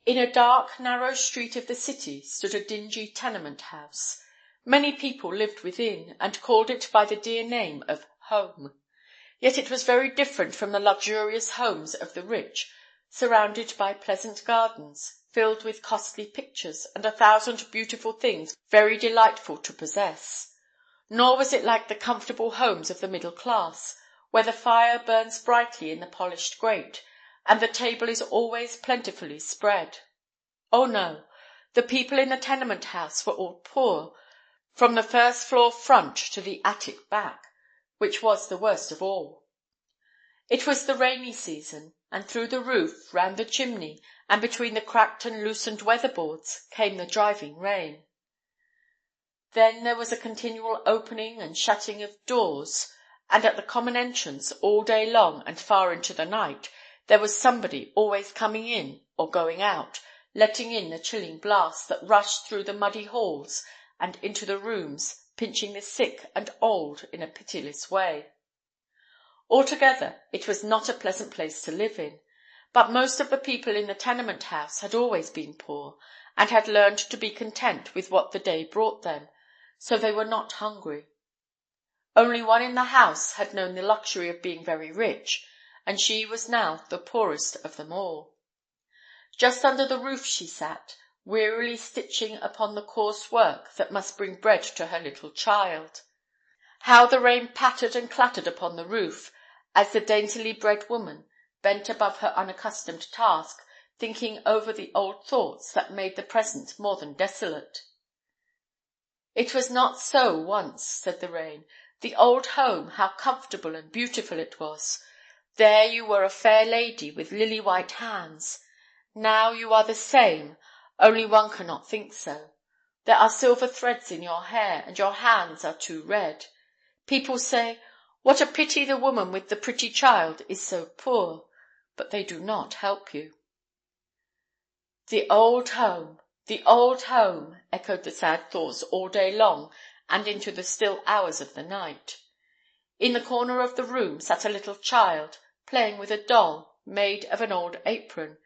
In a dark, narrow street of the city stood a dingy tenement house. Many people lived within, and called it by the dear name of home. Yet it was very different from the luxurious homes of the rich, surrounded by pleasant gardens, filled with costly pictures, and 1,000 beautiful things very delightful to possess. Nor was it like the comfortable homes of the middle class, where the fire burns brightly in the polished grate, and the table is always plentifully spread. Oh no, the people in the tenement house were all poor, from the first floor front to the attic back, which was the worst of all. It was the rainy season, and through the roof, round the chimney, and between the cracked and loosened weatherboards came the driving rain. Then there was a continual opening and shutting of doors, and at the common entrance, all day long and far into the night, there was somebody always coming in or going out, letting in the chilling blast that rushed through the muddy halls and into the rooms, pinching the sick and old in a pitiless way. Altogether, it was not a pleasant place to live in, but most of the people in the tenement house had always been poor, and had learned to be content with what the day brought them, so they were not hungry. Only one in the house had known the luxury of being very rich, and she was now the poorest of them all. Just under the roof she sat, wearily stitching upon the coarse work that must bring bread to her little child. How the rain pattered and clattered upon the roof, as the daintily bred woman bent above her unaccustomed task, thinking over the old thoughts that made the present more than desolate. "It was not so once," said the rain. "The old home, how comfortable and beautiful it was! There you were a fair lady with lily-white hands. Now you are the same, only one cannot think so. There are silver threads in your hair, and your hands are too red. People say, 'What a pity the woman with the pretty child is so poor,' but they do not help you." The old home, the old home, echoed the sad thoughts all day long and into the still hours of the night. In the corner of the room sat a little child, playing with a doll made of an old apron,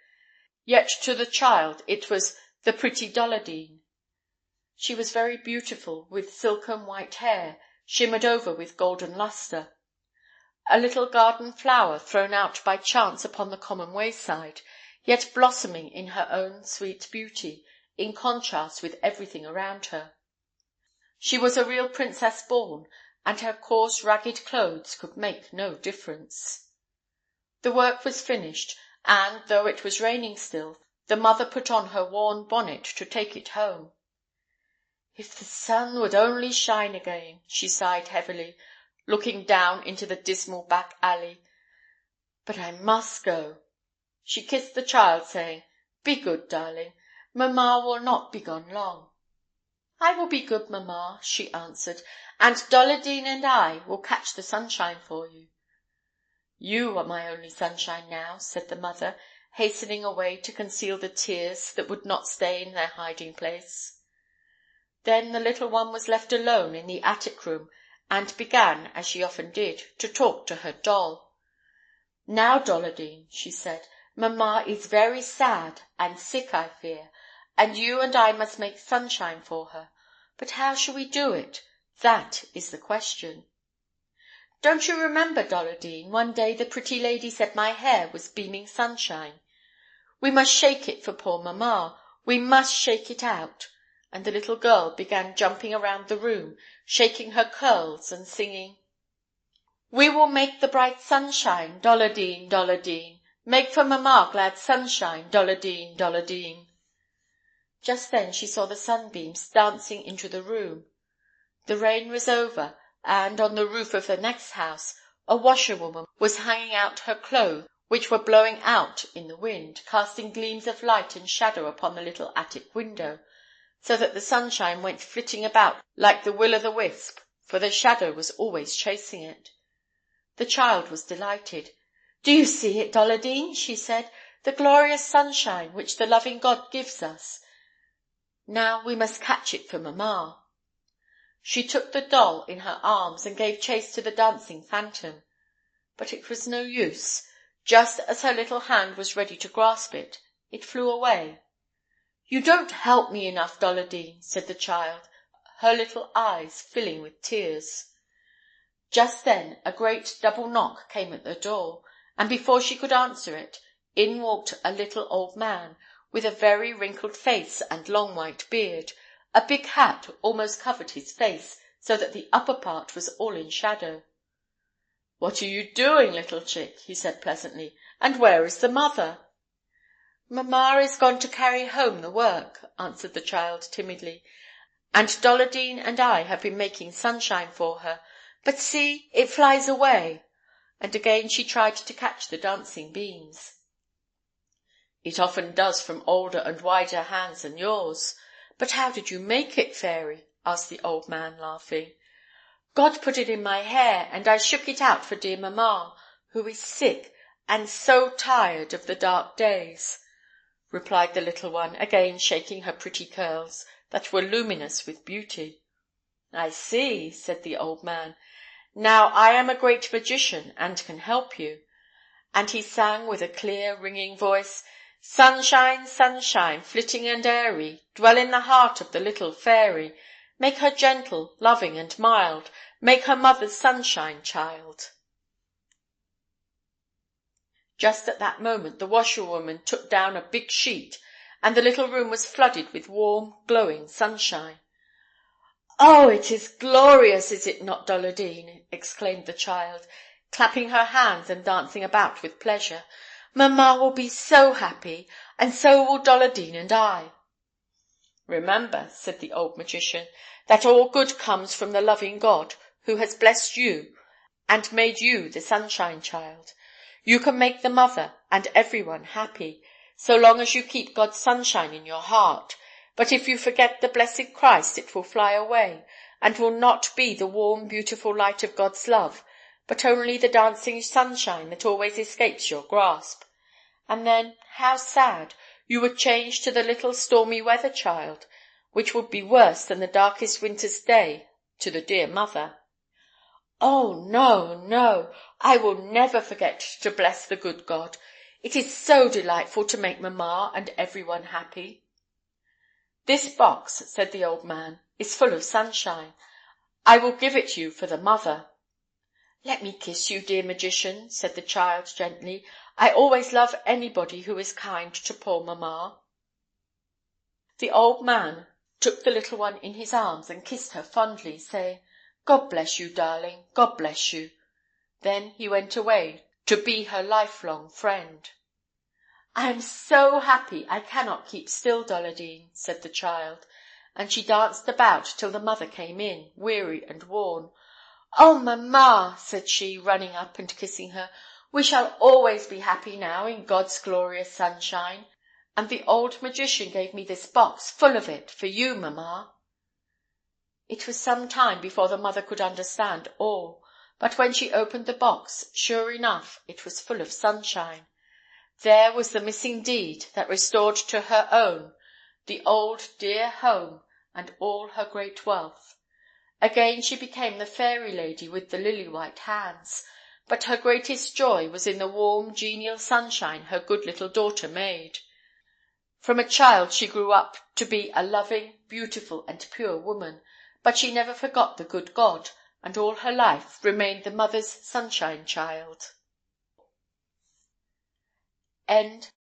yet to the child it was the pretty Dolladine. She was very beautiful, with silken white hair, shimmered over with golden lustre. A little garden flower thrown out by chance upon the common wayside, yet blossoming in her own sweet beauty, in contrast with everything around her. She was a real princess born, and her coarse ragged clothes could make no difference. The work was finished, and, though it was raining still, the mother put on her worn bonnet to take it home. "If the sun would only shine again," she sighed heavily, looking down into the dismal back alley. "But I must go." She kissed the child, saying, "Be good, darling. Mamma will not be gone long." "I will be good, mamma," she answered, "and Dolladine and I will catch the sunshine for you." "You are my only sunshine now," said the mother, hastening away to conceal the tears that would not stay in their hiding place. Then the little one was left alone in the attic room, and began, as she often did, to talk to her doll. "Now, Dolladine," she said, "mamma is very sad and sick, I fear, and you and I must make sunshine for her. But how shall we do it? That is the question. Don't you remember, Dolladine, one day the pretty lady said my hair was beaming sunshine? We must shake it for poor mamma. We must shake it out." And the little girl began jumping around the room, shaking her curls and singing, "We will make the bright sunshine, Dolladine, Dolladine. Make for mamma glad sunshine, Dolladine, Dolladine." Just then she saw the sunbeams dancing into the room. The rain was over, and on the roof of the next house a washerwoman was hanging out her clothes, which were blowing out in the wind, casting gleams of light and shadow upon the little attic window, so that the sunshine went flitting about like the will-o'-the-wisp, for the shadow was always chasing it. The child was delighted. "Do you see it, Dolladine?" she said. "The glorious sunshine which the loving God gives us. Now we must catch it for mamma." She took the doll in her arms and gave chase to the dancing phantom. But it was no use. Just as her little hand was ready to grasp it, it flew away "You don't help me enough, Dolladine," said the child, her little eyes filling with tears. Just then a great double knock came at the door, and before she could answer it, in walked a little old man, with a very wrinkled face and long white beard. A big hat almost covered his face, so that the upper part was all in shadow. "What are you doing, little chick?" he said pleasantly. "And where is the mother?" "Mamma is gone to carry home the work," answered the child timidly, "and Dolladine and I have been making sunshine for her. But see, it flies away." And again she tried to catch the dancing beams. "It often does from older and wiser hands than yours. But how did you make it, fairy?" asked the old man, laughing. "God put it in my hair, and I shook it out for dear mamma, who is sick and so tired of the dark days," replied the little one, again shaking her pretty curls, that were luminous with beauty. "I see," said the old man. "Now I am a great magician, and can help you." And he sang with a clear, ringing voice: "Sunshine, sunshine, flitting and airy, dwell in the heart of the little fairy. Make her gentle, loving, and mild. Make her mother's sunshine child." Just at that moment the washerwoman took down a big sheet, and the little room was flooded with warm, glowing sunshine. "Oh, it is glorious, is it not, Dolladine?" exclaimed the child, clapping her hands and dancing about with pleasure. "Mamma will be so happy, and so will Dolladine and I." "Remember," said the old magician, "that all good comes from the loving God, who has blessed you and made you the sunshine child. You can make the mother and everyone happy, so long as you keep God's sunshine in your heart. But if you forget the blessed Christ, it will fly away, and will not be the warm, beautiful light of God's love, but only the dancing sunshine that always escapes your grasp. And then, how sad! You would change to the little stormy weather child, which would be worse than the darkest winter's day to the dear mother." "Oh, no, no! I will never forget to bless the good God. It is so delightful to make mamma and everyone happy." "This box," said the old man, "is full of sunshine. I will give it you for the mother." "Let me kiss you, dear magician," said the child gently. "I always love anybody who is kind to poor mamma." The old man took the little one in his arms and kissed her fondly, saying, "God bless you, darling, God bless you." Then he went away to be her lifelong friend. "I am so happy I cannot keep still, Dolladine," said the child, and she danced about till the mother came in, weary and worn. "Oh, mamma," said she, running up and kissing her, "we shall always be happy now in God's glorious sunshine, and the old magician gave me this box full of it for you, mamma." It was some time before the mother could understand all, but when she opened the box, sure enough, it was full of sunshine. There was the missing deed that restored to her own the old dear home and all her great wealth. Again she became the fairy lady with the lily-white hands, but her greatest joy was in the warm, genial sunshine her good little daughter made. From a child she grew up to be a loving, beautiful, and pure woman, but she never forgot the good God, and all her life remained the mother's sunshine child. End